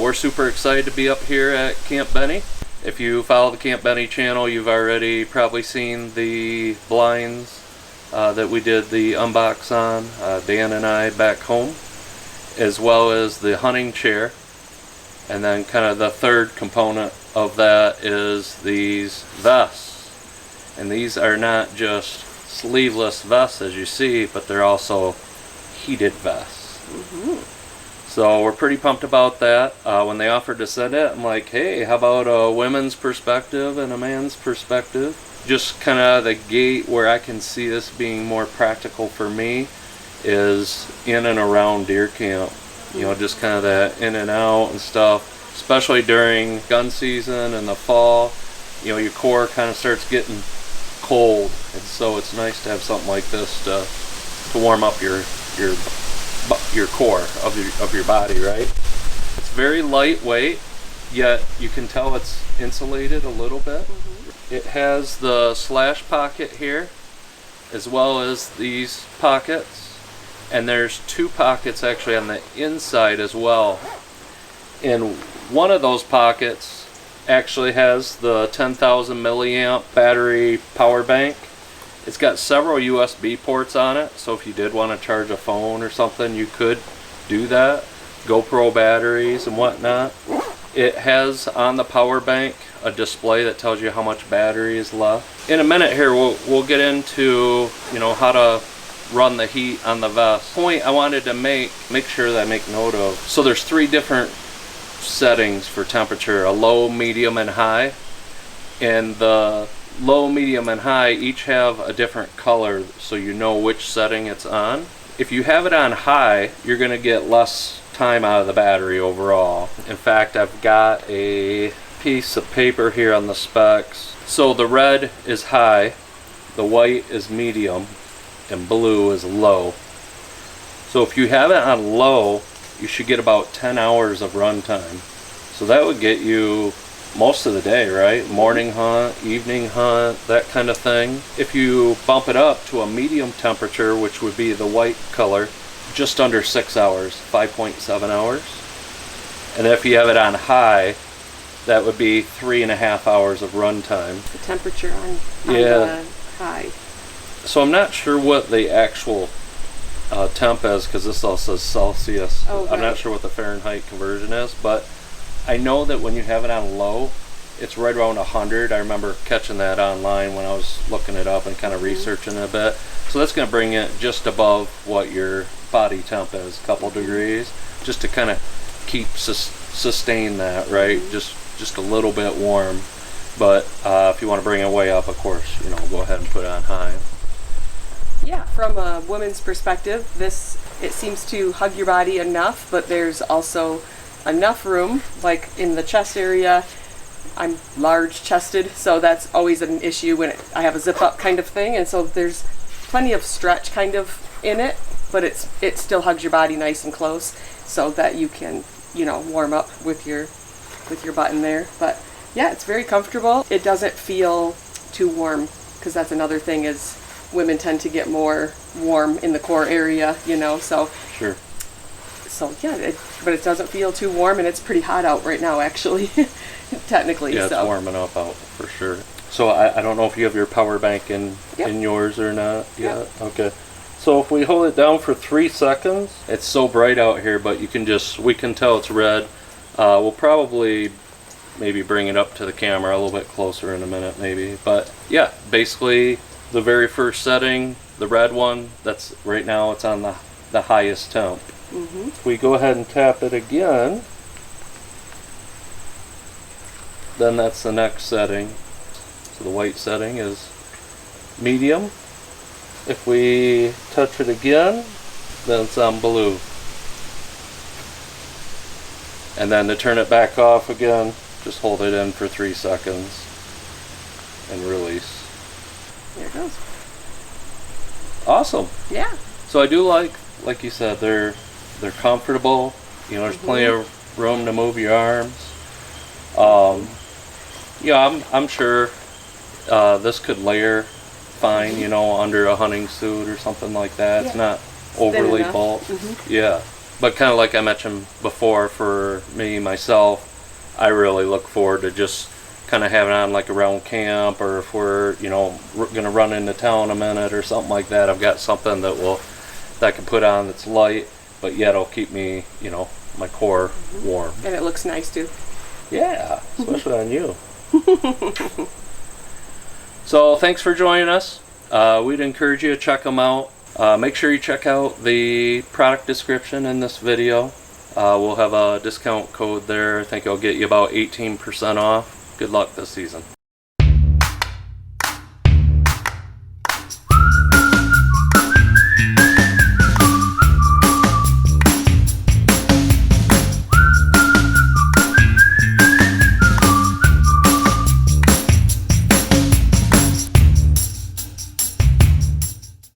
we're super excited to be up here at Camp Benny. If you follow the Camp Benny channel, you've already probably seen the blinds that we did the unbox on, Dan and I back home, as well as the hunting chair. And then kind of the third component of that is these vests. And these are not just sleeveless vests as you see, but they're also heated vests. So we're pretty pumped about that. When they offered to send it, I'm like, hey, how about a women's perspective and a man's perspective? Just kind of the gate where I can see this being more practical for me is in and around deer camp. You know, just kind of that in and out and stuff, especially during gun season in the fall. You know, your core kind of starts getting cold, and so it's nice to have something like this to warm up your core of your body, right? It's very lightweight, yet you can tell it's insulated a little bit. It has the slash pocket here, as well as these pockets. And there's two pockets actually on the inside as well. And one of those pockets actually has the 10,000 milliamp battery power bank. It's got several USB ports on it, so if you did want to charge a phone or something, you could do that. GoPro batteries and whatnot. It has on the power bank a display that tells you how much battery is left. In a minute here, we'll get into, you know, how to run the heat on the vest. Point I wanted to make sure that I make note of. So there's three different settings for temperature: a low, medium, and high. And the low, medium, and high each have a different color, so you know which setting it's on. If you have it on high, you're going to get less time out of the battery overall. In fact, I've got a piece of paper here on the specs. So the red is high, the white is medium, and blue is low. So if you have it on low, you should get about 10 hours of run time. So that would get you most of the day, right? Morning hunt, evening hunt, that kind of thing. If you bump it up to a medium temperature, which would be the white color, just under 6 hours, 5.7 hours. And if you have it on high, that would be 3.5 hours of run time. The temperature on the high. So I'm not sure what the actual temp is, because this all says Celsius. Oh, I'm not sure what the Fahrenheit conversion is, but I know that when you have it on low, it's right around 100. I remember catching that online when I was looking it up and kind of researching it a bit. So that's going to bring it just above what your body temp is, a couple degrees, just to kind of keep sustain that, right? Just a little bit warm. But if you want to bring it way up, of course, you know, go ahead and put it on high. Yeah, from a woman's perspective, it seems to hug your body enough, but there's also enough room, like in the chest area. I'm large chested, so that's always an issue when I have a zip up kind of thing, and so there's plenty of stretch kind of in it, but it still hugs your body nice and close, so that you can, you know, warm up with your button there. But yeah, it's very comfortable. It doesn't feel too warm, because that's another thing is women tend to get more warm in the core area, you know, so. Sure. So yeah, but it doesn't feel too warm, and it's pretty hot out right now, actually, technically. Yeah, it's warming up out for sure. So I don't know if you have your power bank in yours or not yet. Yep. Okay. So if we hold it down for 3 seconds, it's so bright out here, but we can tell it's red. We'll probably maybe bring it up to the camera a little bit closer in a minute, maybe. But yeah, basically the very first setting, the red one, that's right now it's on the highest temp. If we go ahead and tap it again, then that's the next setting. So the white setting is medium. If we touch it again, then it's on blue. And then to turn it back off again, just hold it in for 3 seconds and release. There it goes. Awesome. Yeah. So I do like you said, they're comfortable. You know, there's plenty of room to move your arms. Yeah, I'm sure this could layer fine, you know, under a hunting suit or something like that. It's not overly bulked. Yeah. But kind of like I mentioned before, for me, myself, I really look forward to just kind of having on like around camp, or if we're, going to run into town a minute or something like that, I've got something that I can put on that's light, but yet it'll keep me, my core warm. And it looks nice too. Yeah, especially on you. So thanks for joining us. We'd encourage you to check them out. Make sure you check out the product description in this video. We'll have a discount code there. I think it'll get you about 18% off. Good luck this season.